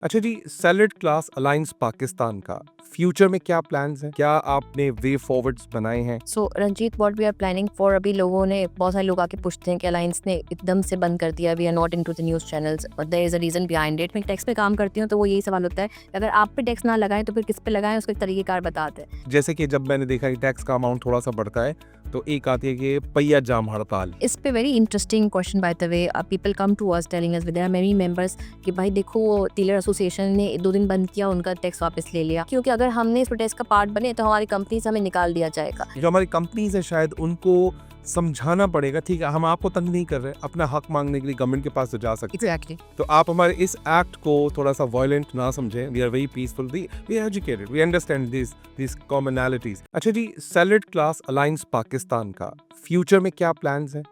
अच्छा जी, salaried class alliance Pakistan का फ्यूचर में क्या प्लान्स हैं? क्या आपने वे फॉरवर्ड्स बनाए हैं? So Ranjit, what we are planning for, अभी लोगों ने बहुत सारे लोग आके पूछते हैं कि अलायंस ने एकदम से बंद कर दिया, we are not into the news channels, but there is a reason behind it. मैं टैक्स पे काम करती हूँ तो वो यही सवाल होता है, अगर आप पे टैक्स ना लगाएं तो फिर किस पे लगाएं, उसका एक तरीकेकार बताते हैं। जैसे कि जब मैंने देखा कि टैक्स का अमाउंट थोड़ा सा बढ़ता है तो एक आती है कि पहिया जाम हड़ताल। इस पे very interesting question by the way, people come to us telling us, there are many members कि भाई देखो वो डीलर एसोसिएशन ने 2 दिन बंद किया, उनका टैक्स वापस ले लिया, क्योंकि अगर हमने इस प्रोटेस्ट का पार्ट बने तो हमारी कंपनी से हमें निकाल दिया जाएगा। जो हमारी कंपनीज है शायद उनको समझाना पड़ेगा, ठीक है हम आपको तंग नहीं कर रहे, अपना हक मांगने के लिए गवर्नमेंट के पास तो जा सकते हैं। एग्जैक्टली। तो आप हमारे इस एक्ट को थोड़ा सा वायलेंट ना समझें। We are very peaceful, we are educated, we understand this commonalities. अच्छा जी, सैलड क्लास अलायंस पाकिस्तान का फ्यूचर में क्या प्लान्स हैं?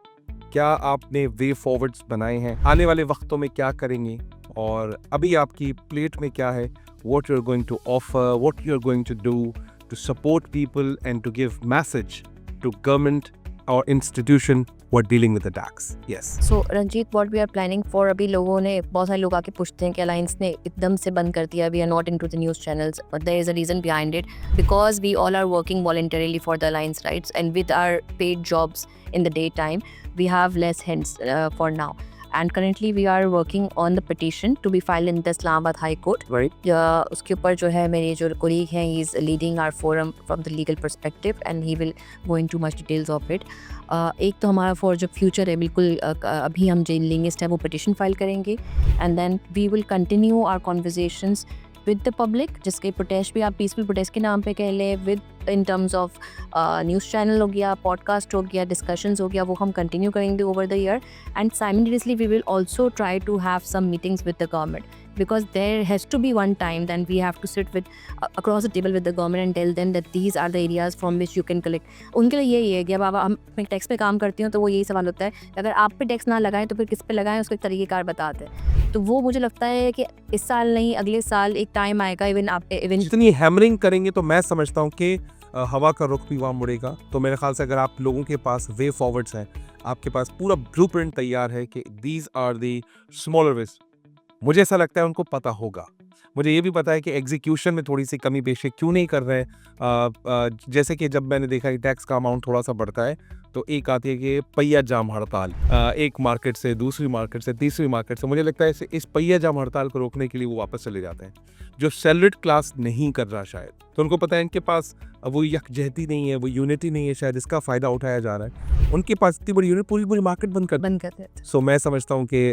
क्या आपने वे फॉरवर्ड्स बनाए हैं? आने वाले वक्तों में क्या करेंगे और अभी आपकी प्लेट में क्या है? What you're going to offer, what you're going to do to support people and to give message to government or institution who are dealing with the tax. Yes. So Ranjit, what we are planning for, अभी लोगों ने बहुत सारे लोग आके पूछते हैं कि अलायंस ने एकदम से बंद कर दिया, we are not into the news channels, but there is a reason behind it, because we all are working voluntarily for the alliance rights and with our paid jobs in the day time we have less hands for now, and currently we are working on the petition to be filed in the Islamabad High Court. Right. उसके ऊपर जो है मेरे जो colleague हैं, he is leading our forum from the legal perspective and he will go into much details of it. एक तो हमारा for जो future है बिल्कुल अभी हम जो लेंगे स्टेप वो petition फाइल करेंगे and then we will continue our conversations with the public, जिसके प्रोटेस्ट भी आप पीसफुल प्रोटेस्ट के नाम पे कह लें, with in terms of news channel हो गया, पॉडकास्ट हो गया, डिस्कशंस हो गया, वो हम कंटिन्यू करेंगे over the year and simultaneously we will also try to have some meetings with the government, because there has to be one time then we have to sit with across the table with the government and tell them that these are the areas from which you can collect. उनके लिए यही है कि अब हम मैं tax पे काम करती हूँ तो वो यही सवाल होता है, अगर आप पे टैक्स ना लगाएं तो फिर किस पे लगाएं, उसका एक तरीकेकार बताते हैं। तो वो मुझे लगता है कि इस साल नहीं अगले साल एक टाइम आएगा, इवन जितनी हैमरिंग करेंगे तो मैं समझता हूँ कि हवा का रुख भी वहाँ मुड़ेगा। तो मेरे ख्याल से अगर आप लोगों के पास वे फॉरवर्ड्स हैं, आपके पास पूरा ब्लूप्रिंट तैयार है कि these are the smaller ways, मुझे ऐसा लगता है उनको पता होगा। मुझे ये भी पता है कि एग्जीक्यूशन में थोड़ी सी कमी पेशी क्यों नहीं कर रहे हैं। जैसे कि जब मैंने देखा कि टैक्स का अमाउंट थोड़ा सा बढ़ता है तो एक आती है कि पहिया जाम हड़ताल, एक मार्केट से दूसरी मार्केट से तीसरी मार्केट से, मुझे लगता है इस पहिया जाम हड़ताल को रोकने के लिए वो वापस चले जाते हैं। जो सैलड क्लास नहीं कर रहा शायद, तो उनको पता है इनके पास वो यकजहती नहीं है, वो यूनिटी नहीं है, शायद इसका फ़ायदा उठाया जा रहा है। उनके पास इतनी बड़ी यूनिट, पूरी पूरी मार्केट बंद कर देते हैं। सो मैं समझता हूँ कि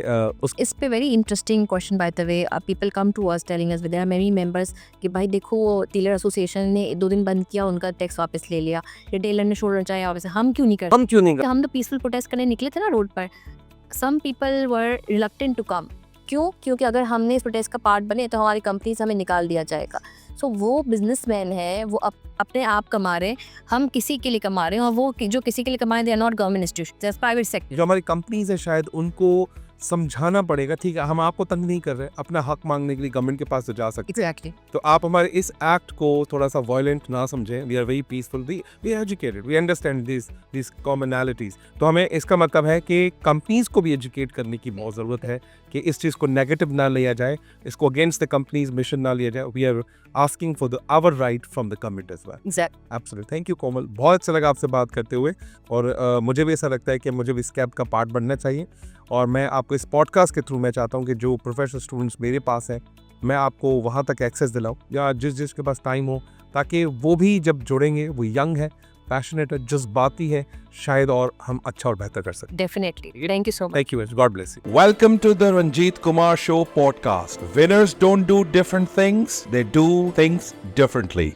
इस पे very interesting question by the way, people come to us telling us, there are many members कि भाई देखो वो डीलर एसोसिएशन ने 2 दिन बंद किया, उनका टैक्स वापस ले लिया, रिटेलर ने छोड़ना चाहे वापस, हम क्यों नहीं करते? हम तो पीसफुल प्रोटेस्ट करने निकले थे ना रोड पर, some people were reluctant to come, क्यों? क्योंकि अगर हमने इस प्रोटेस्ट का पार्ट बने तो हमारी कंपनी से हमें निकाल दिया जाएगा। सो वो बिजनेसमैन है, वो अपने आप कमा रहे हैं, हम किसी के लिए कमा रहे हैं, और वो जो किसी के लिए कमा रहे हैं they are not government institution, they are private sector. जो हमारी कंपनीज है शायद उनको समझाना पड़ेगा, ठीक है हम आपको तंग नहीं कर रहे, अपना हक मांगने के लिए गवर्नमेंट के पास तो जा सकते हैं। एग्जैक्टली। तो आप हमारे इस एक्ट को थोड़ा सा वायलेंट ना समझें। We are very peaceful, we are educated, we understand this commonalities. तो हमें इसका मतलब है कि कंपनीज को भी एजुकेट करने की बहुत ज़रूरत है कि इस चीज़ को नेगेटिव ना लिया जाए, इसको अगेंस्ट द कंपनीज मिशन ना लिया जाए। We are asking for the our right from the government as well. Exactly. Absolutely, thank you Komal, बहुत अच्छा लगा आपसे बात करते हुए। और मुझे भी ऐसा लगता है कि मुझे भी इस कैब का पार्ट बनना चाहिए, और मैं आपको इस पॉडकास्ट के थ्रू मैं चाहता हूँ कि जो प्रोफेशनल स्टूडेंट्स मेरे पास हैं मैं आपको वहाँ तक एक्सेस दिलाऊँ, या जिसके पास टाइम हो, ताकि वो भी जब जुड़ेंगे, वो यंग है, पैशनेट है, जज्बाती है, शायद और हम अच्छा और बेहतर कर सकते। Definitely, thank you so much. Thank you, God bless you. Welcome to the Ranjit Kumar Show podcast. Winners don't do different things, they do things differently.